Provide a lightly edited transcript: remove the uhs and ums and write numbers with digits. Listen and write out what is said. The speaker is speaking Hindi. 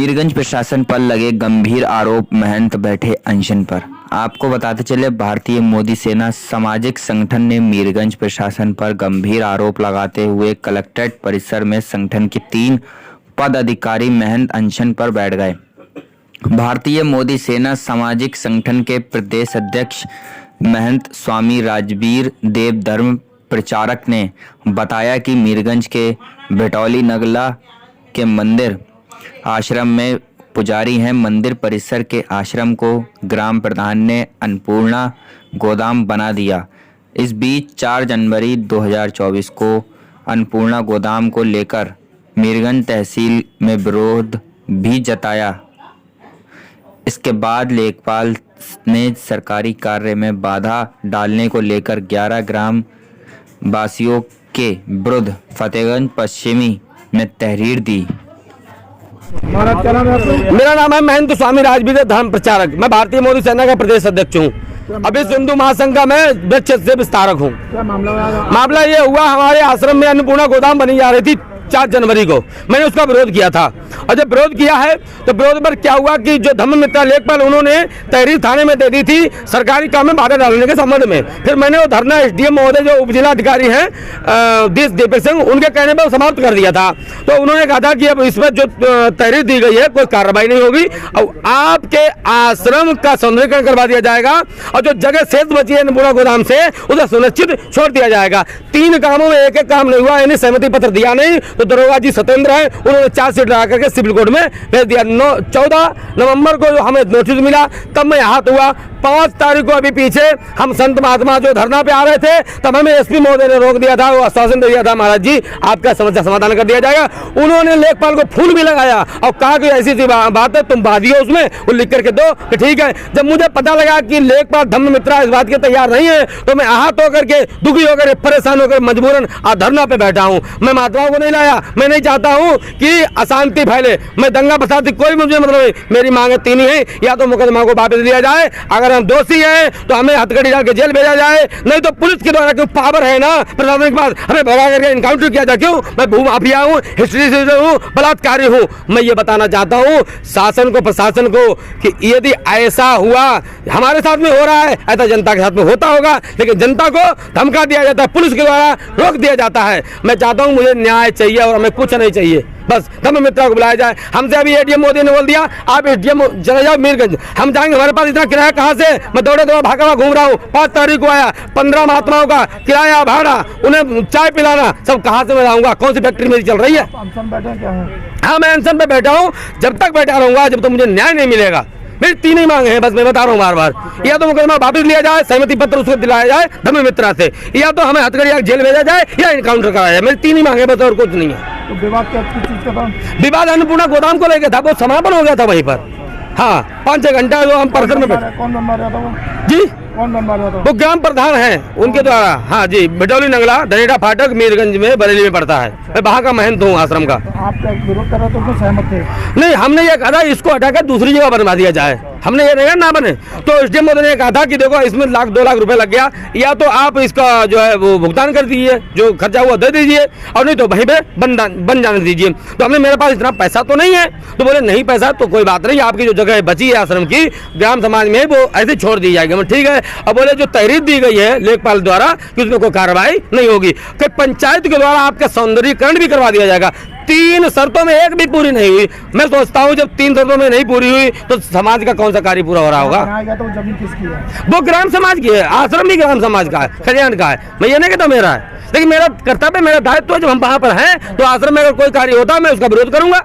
मीरगंज प्रशासन पर लगे गंभीर आरोप, महंत बैठे अनशन पर। आपको बताते चले, भारतीय मोदी सेना सामाजिक संगठन ने मीरगंज प्रशासन पर गंभीर आरोप लगाते हुए कलेक्ट्रेट परिसर में संगठन के 3 पदाधिकारी महंत अनशन पर बैठ गए। भारतीय मोदी सेना सामाजिक संगठन के प्रदेश अध्यक्ष महंत स्वामी राजवीर देव धर्म प्रचारक ने बताया कि मीरगंज के भेटौली नगला के मंदिर आश्रम में पुजारी हैं। मंदिर परिसर के आश्रम को ग्राम प्रधान ने अन्नपूर्णा गोदाम बना दिया। इस बीच 4 जनवरी 2024 को अन्नपूर्णा गोदाम को लेकर मीरगंज तहसील में विरोध भी जताया। इसके बाद लेखपाल ने सरकारी कार्य में बाधा डालने को लेकर 11 ग्राम वासियों के विरुद्ध फतेहगंज पश्चिमी में तहरीर दी। मेरा नाम है महंत स्वामी राजवीर धर्म प्रचारक। मैं भारतीय मोदी सेना का प्रदेश अध्यक्ष हूँ। अभी हिंदू महासंघ का मैं वृक्ष से विस्तारक हूँ। मामला ये हुआ, हमारे आश्रम में अन्नपूर्णा गोदाम बनी जा रही थी 4 जनवरी को। मैंने उसका विरोध किया था और जब विरोध किया है तो विरोध पर क्या हुआ कि जो धर्ममित्रा लेखपाल उन्होंने तहरीर थाने में दे दी थी सरकारी काम में बाधा डालने के संबंध में। फिर मैंने वो धरना एसडीएम महोदय जो उपजिला अधिकारी हैं दीपक सिंह, उनके कहने पर समाप्त कर दिया था। तो उन्होंने कहा था कि अब इसमें जो तहरीर दी गई है कोई कार्रवाई नहीं होगी और आपके आश्रम का सौंदर्यीकरण करवा दिया जाएगा और जो जगह शेष बची है अन्नपूर्णा गोदाम से उसे सुनिश्चित छोड़ दिया जाएगा। 3 कामों में एक काम नहीं हुआ, इन्हें सहमति पत्र दिया नहीं। तो दरोगा जी सत्येंद्र है, उन्होंने चार्जशीट लगा करके सिविल कोर्ट में भेज दिया। 14 नवंबर को जो हमें नोटिस मिला तब मैं हाथ हुआ। 5 तारीख को अभी पीछे हम संत महात्मा जो धरना पे आ रहे थे तब हमें एसपी महोदय ने रोक दिया था, वो आश्वासन दे दिया था महाराज जी आपका समस्या समाधान कर दिया जाएगा। उन्होंने लेखपाल को फूल भी लगाया और कहा कि ऐसी सी बात है तुम बाधियो उसमें, वो लिख करके दो कि ठीक है। जब मुझे पता लगा कि लेखपाल धर्ममित्रा इस बात के तैयार नहीं है तो मैं आहत होकर के दुखी होकर परेशान होकर मजबूरन धरना पे बैठा हूँ। मैं महात्माओं को नहीं लाया, मैं नहीं चाहता हूँ कि अशांति फैले, मैं दंगा फसाद कोई मुझे मतलब नहीं। मेरी मांगे 3 ही है, या तो मुकदमा को वापस लिया जाए, अगर हम दोषी हैं तो हमें हथकड़ी डाल के जेल भेजा जाए, नहीं तो पुलिस के द्वारा क्यों पावर है ना प्रशासन के पास, हमें भगा करके इनकाउंटर किया जाए। क्यों? मैं भूमाफिया हूँ, हिस्ट्री से हूँ, बलात्कारी हूँ। मैं ये बताना चाहता हूँ शासन को, प्रशासन को कि यदि ऐसा हुआ हमारे साथ में हो रहा है, ऐसा जनता के साथ में होता होगा, लेकिन जनता को धमका दिया जाता है, पुलिस के द्वारा रोक दिया जाता है। मैं चाहता हूँ मुझे न्याय चाहिए और हमें कुछ नहीं चाहिए, बस धर्ममित्रा को बुलाया जाए। हमसे अभी एडीएम मोदी ने बोल दिया आप एडीएम चले जाओ मीरगंज, हम जाएंगे, हमारे पास इतना किराया कहाँ से? मैं दौड़े भागा हुआ घूम रहा हूँ। 5 तारीख को आया, 15 महात्माओं का किराया भाड़ा, उन्हें चाय पिलाना, सब कहाँ से मैं लाऊंगा? कौन सी फैक्ट्री मेरी चल रही है? हाँ, मैं अनशन पे बैठा हूँ, जब तक बैठा रहूंगा जब तक मुझे न्याय नहीं मिलेगा। मेरी 3 ही मांगे हैं, बस मैं बता रहा हूँ बार बार, या तो मुकदमा वापस लिया जाए, सहमति पत्र उसको दिलाया जाए धर्ममित्रा से, या तो हमें हथकड़ी जेल भेजा जाए या इनकाउंटर कराया जाए। मेरी 3 ही मांगे बस, और कुछ नहीं है। तो विवाद क्या चीज का था? विवाद अन्नपूर्णा गोदाम को लेकर था, वो समापन हो गया था वहीं पर। हाँ, 5-6 घंटा जो हम परिसर में बैठे। कौन बनवा रहा था वो? जी, कौन बनवा रहा था? वो ग्राम प्रधान हैं, उनके द्वारा। हाँ जी, भेटौली नंगला धनेड़ा फाटक मीरगंज में बरेली में पड़ता है। मैं वहाँ का महंत हूँ आश्रम का। तो आप क्या विरोध कर रहे थे, उसमें सहमत थे? नहीं, हमने ये कहा था इसको हटाकर दूसरी जगह बनवा दिया जाए, हमने ये नहीं ना बने। तो एसडीएम मोदी ने कहा था कि देखो इसमें 1-2 लाख रुपए लग गया, या तो आप इसका जो है वो भुगतान कर दीजिए, जो खर्चा हुआ दे दीजिए, और नहीं तो वहीं पे बन जाने दीजिए। तो हमने, मेरे पास इतना पैसा तो नहीं है। तो बोले नहीं पैसा तो कोई बात नहीं, आपकी जो जगह बची है आश्रम की ग्राम समाज में वो ऐसे छोड़ दी जाएगी। मैं ठीक है। अब बोले जो तहरीर दी गई है लेखपाल द्वारा कि उसमें कोई कार्रवाई नहीं होगी, कि पंचायत के द्वारा आपका सौंदर्यीकरण भी करवा दिया जाएगा। 3 शर्तों में एक भी पूरी नहीं हुई। मैं सोचता हूँ जब 3 शर्तों में नहीं पूरी हुई तो समाज का कौन सा कार्य पूरा हो रहा होगा? तो जमीन किसकी है? वो ग्राम समाज की है, आश्रम भी ग्राम समाज का है, कल्याण का है। मैं ये नहीं कहता मेरा है, लेकिन मेरा कर्तव्य, मेरा दायित्व, जब हम वहाँ पर हैं तो आश्रम में अगर कोई कार्य होता है मैं उसका विरोध करूंगा।